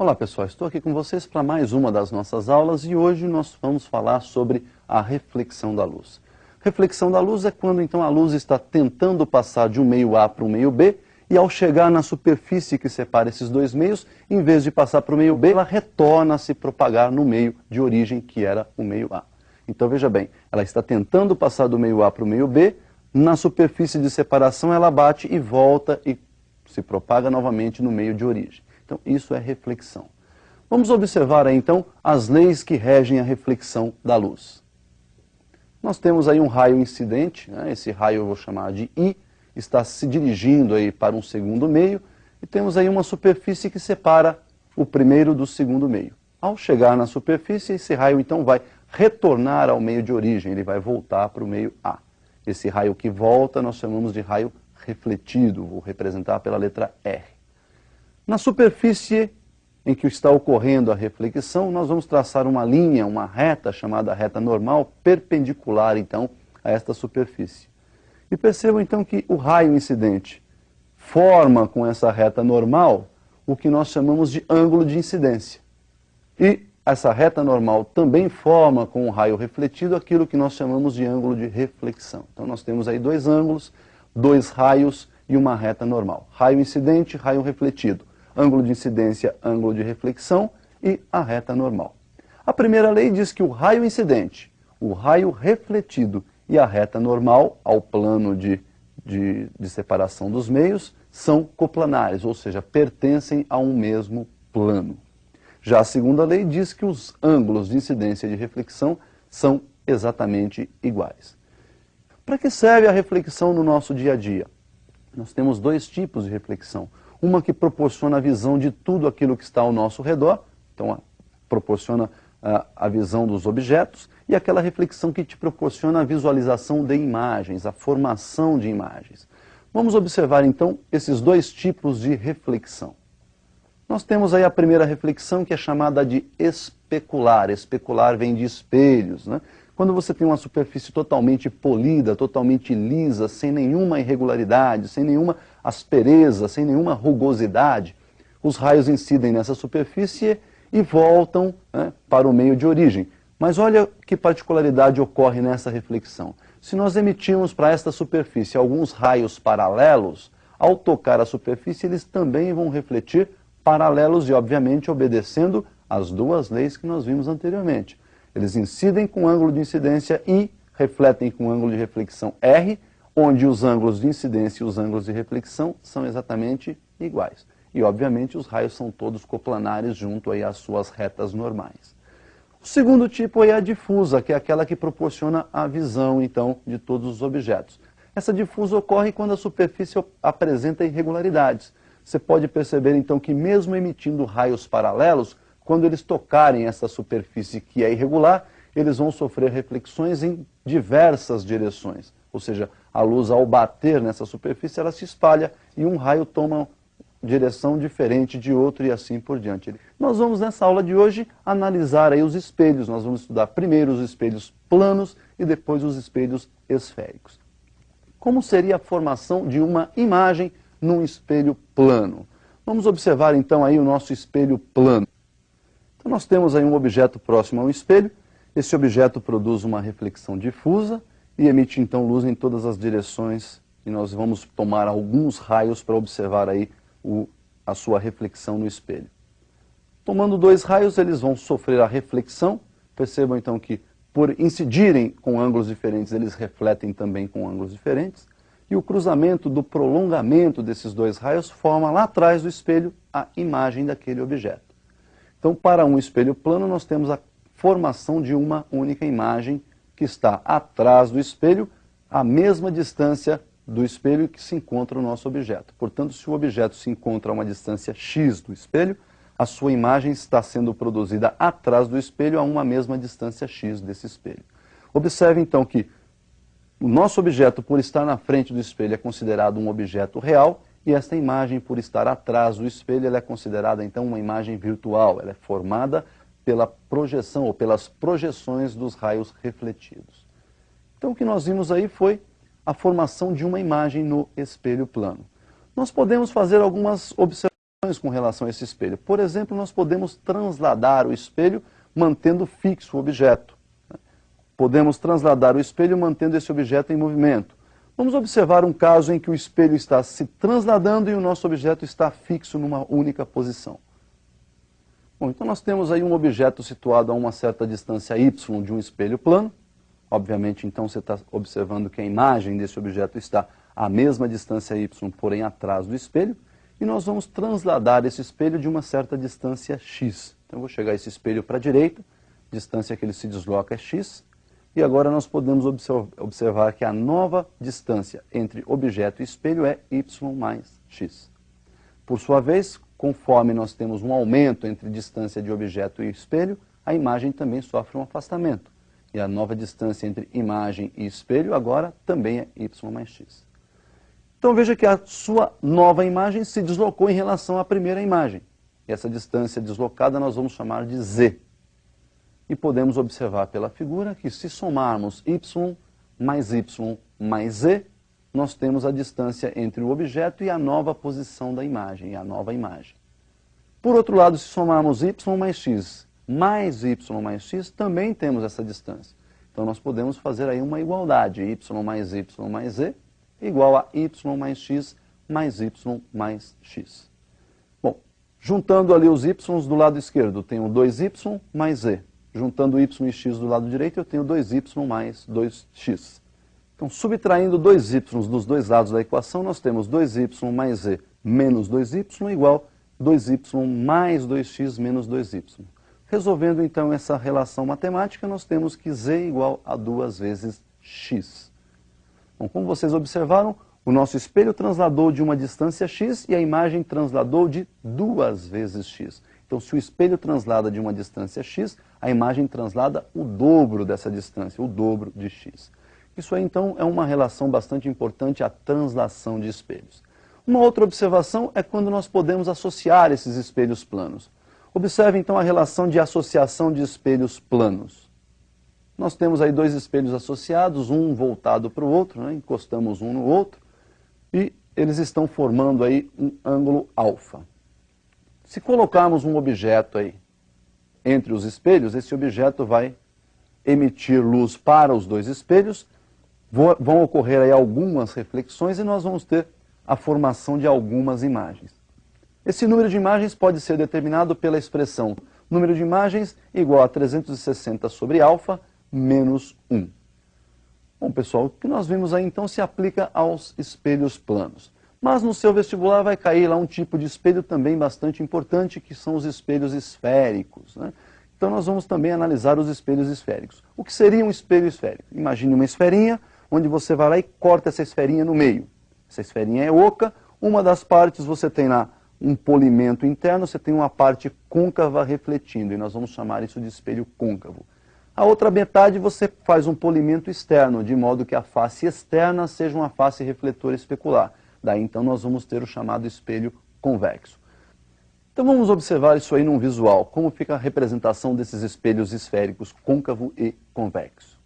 Olá pessoal, estou aqui com vocês para mais uma das nossas aulas e hoje nós vamos falar sobre a reflexão da luz. Reflexão da luz é quando então a luz está tentando passar de um meio A para um meio B e ao chegar na superfície que separa esses dois meios, em vez de passar para o meio B, ela retorna a se propagar no meio de origem que era o meio A. Então veja bem, ela está tentando passar do meio A para o meio B, na superfície de separação ela bate e volta e se propaga novamente no meio de origem. Então, isso é reflexão. Vamos observar aí, então, as leis que regem a reflexão da luz. Nós temos aí um raio incidente, né? Esse raio eu vou chamar de I, está se dirigindo aí para um segundo meio, e temos aí uma superfície que separa o primeiro do segundo meio. Ao chegar na superfície, esse raio então vai retornar ao meio de origem, ele vai voltar para o meio A. Esse raio que volta nós chamamos de raio refletido, vou representar pela letra R. Na superfície em que está ocorrendo a reflexão, nós vamos traçar uma linha, uma reta, chamada reta normal, perpendicular, então, a esta superfície. E percebam, então, que o raio incidente forma com essa reta normal o que nós chamamos de ângulo de incidência. E essa reta normal também forma com o raio refletido aquilo que nós chamamos de ângulo de reflexão. Então, nós temos aí dois ângulos, dois raios e uma reta normal. Raio incidente, raio refletido. Ângulo de incidência, ângulo de reflexão e a reta normal. A primeira lei diz que o raio incidente, o raio refletido e a reta normal, ao plano de separação dos meios, são coplanares, ou seja, pertencem a um mesmo plano. Já a segunda lei diz que os ângulos de incidência e de reflexão são exatamente iguais. Para que serve a reflexão no nosso dia a dia? Nós temos dois tipos de reflexão. Uma que proporciona a visão de tudo aquilo que está ao nosso redor, então proporciona a visão dos objetos, e aquela reflexão que te proporciona a visualização de imagens, a formação de imagens. Vamos observar então esses dois tipos de reflexão. Nós temos aí a primeira reflexão que é chamada de especular. Especular vem de espelhos, né? Quando você tem uma superfície totalmente polida, totalmente lisa, sem nenhuma irregularidade, sem nenhuma aspereza, sem nenhuma rugosidade, os raios incidem nessa superfície e voltam, né, para o meio de origem. Mas olha que particularidade ocorre nessa reflexão. Se nós emitirmos para esta superfície alguns raios paralelos, ao tocar a superfície eles também vão refletir paralelos e, obviamente, obedecendo às duas leis que nós vimos anteriormente. Eles incidem com ângulo de incidência I, refletem com ângulo de reflexão R, onde os ângulos de incidência e os ângulos de reflexão são exatamente iguais. E, obviamente, os raios são todos coplanares junto aí às suas retas normais. O segundo tipo é a difusa, que é aquela que proporciona a visão, então, de todos os objetos. Essa difusa ocorre quando a superfície apresenta irregularidades. Você pode perceber, então, que mesmo emitindo raios paralelos, quando eles tocarem essa superfície que é irregular, eles vão sofrer reflexões em diversas direções. Ou seja, a luz ao bater nessa superfície, ela se espalha e um raio toma direção diferente de outro e assim por diante. Nós vamos nessa aula de hoje analisar aí os espelhos. Nós vamos estudar primeiro os espelhos planos e depois os espelhos esféricos. Como seria a formação de uma imagem num espelho plano? Vamos observar então aí o nosso espelho plano. Então nós temos aí um objeto próximo ao espelho, esse objeto produz uma reflexão difusa e emite então luz em todas as direções e nós vamos tomar alguns raios para observar aí a sua reflexão no espelho. Tomando dois raios eles vão sofrer a reflexão, percebam então que por incidirem com ângulos diferentes eles refletem também com ângulos diferentes e o cruzamento do prolongamento desses dois raios forma lá atrás do espelho a imagem daquele objeto. Então, para um espelho plano, nós temos a formação de uma única imagem que está atrás do espelho, à mesma distância do espelho que se encontra o nosso objeto. Portanto, se o objeto se encontra a uma distância x do espelho, a sua imagem está sendo produzida atrás do espelho a uma mesma distância x desse espelho. Observe, então, que o nosso objeto, por estar na frente do espelho, é considerado um objeto real, e esta imagem, por estar atrás do espelho, ela é considerada, então, uma imagem virtual. Ela é formada pela projeção ou pelas projeções dos raios refletidos. Então, o que nós vimos aí foi a formação de uma imagem no espelho plano. Nós podemos fazer algumas observações opções com relação a esse espelho. Por exemplo, nós podemos transladar o espelho mantendo fixo o objeto. Podemos transladar o espelho mantendo esse objeto em movimento. Vamos observar um caso em que o espelho está se transladando e o nosso objeto está fixo numa única posição. Bom, então nós temos aí um objeto situado a uma certa distância y de um espelho plano. Obviamente, então, você está observando que a imagem desse objeto está à mesma distância y, porém atrás do espelho. E nós vamos transladar esse espelho de uma certa distância x. Então, eu vou chegar esse espelho para a direita, distância que ele se desloca é x. E agora nós podemos observar que a nova distância entre objeto e espelho é y mais x. Por sua vez, conforme nós temos um aumento entre distância de objeto e espelho, a imagem também sofre um afastamento. E a nova distância entre imagem e espelho agora também é y mais x. Então veja que a sua nova imagem se deslocou em relação à primeira imagem. E essa distância deslocada nós vamos chamar de z. E podemos observar pela figura que se somarmos y mais z, nós temos a distância entre o objeto e a nova posição da imagem, a nova imagem. Por outro lado, se somarmos y mais x, mais x, também temos essa distância. Então nós podemos fazer aí uma igualdade, y mais z, igual a y mais x mais x. Bom, juntando ali os y do lado esquerdo, eu tenho 2y mais z. Juntando y e x do lado direito, eu tenho 2y mais 2x. Então, subtraindo 2y dos dois lados da equação, nós temos 2y mais z menos 2y igual 2y mais 2x menos 2y. Resolvendo, então, essa relação matemática, nós temos que z igual a 2 vezes x. Bom, como vocês observaram, o nosso espelho transladou de uma distância x e a imagem transladou de 2 vezes x. Então, se o espelho translada de uma distância x, a imagem translada o dobro dessa distância, o dobro de x. Isso aí, então, é uma relação bastante importante, a translação de espelhos. Uma outra observação é quando nós podemos associar esses espelhos planos. Observe, então, a relação de associação de espelhos planos. Nós temos aí dois espelhos associados, um voltado para o outro, né? Encostamos um no outro, e eles estão formando aí um ângulo alfa. Se colocarmos um objeto aí entre os espelhos, esse objeto vai emitir luz para os dois espelhos, vão ocorrer aí algumas reflexões e nós vamos ter a formação de algumas imagens. Esse número de imagens pode ser determinado pela expressão número de imagens igual a 360 sobre alfa menos 1. Bom, pessoal, o que nós vimos aí então se aplica aos espelhos planos. Mas no seu vestibular vai cair lá um tipo de espelho também bastante importante, que são os espelhos esféricos, né? Então nós vamos também analisar os espelhos esféricos. O que seria um espelho esférico? Imagine uma esferinha, onde você vai lá e corta essa esferinha no meio. Essa esferinha é oca, uma das partes você tem lá um polimento interno, você tem uma parte côncava refletindo, e nós vamos chamar isso de espelho côncavo. A outra metade você faz um polimento externo, de modo que a face externa seja uma face refletora especular. Daí então nós vamos ter o chamado espelho convexo. Então vamos observar isso aí num visual, como fica a representação desses espelhos esféricos côncavo e convexo.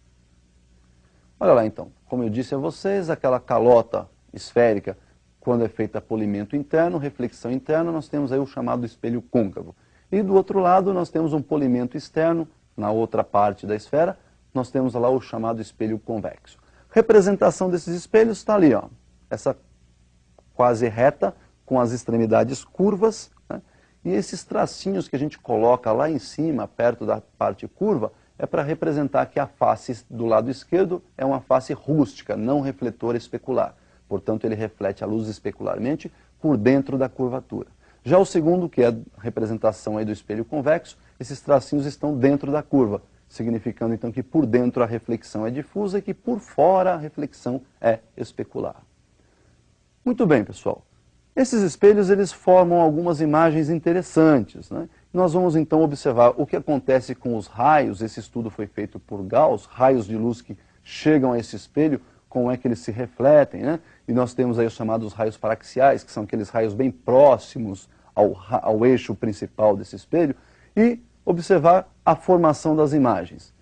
Olha lá então, como eu disse a vocês, aquela calota esférica, quando é feita polimento interno, reflexão interna, nós temos aí o chamado espelho côncavo. E do outro lado nós temos um polimento externo, na outra parte da esfera, nós temos lá o chamado espelho convexo. Representação desses espelhos está ali, ó, essa quase reta, com as extremidades curvas, né? E esses tracinhos que a gente coloca lá em cima, perto da parte curva, é para representar que a face do lado esquerdo é uma face rústica, não refletora especular. Portanto, ele reflete a luz especularmente por dentro da curvatura. Já o segundo, que é a representação aí do espelho convexo, esses tracinhos estão dentro da curva, significando então que por dentro a reflexão é difusa e que por fora a reflexão é especular. Muito bem, pessoal. Esses espelhos eles formam algumas imagens interessantes, né? Nós vamos então observar o que acontece com os raios. Esse estudo foi feito por Gauss, raios de luz que chegam a esse espelho, como é que eles se refletem, né? E nós temos aí os chamados raios paraxiais, que são aqueles raios bem próximos ao eixo principal desse espelho, e observar a formação das imagens.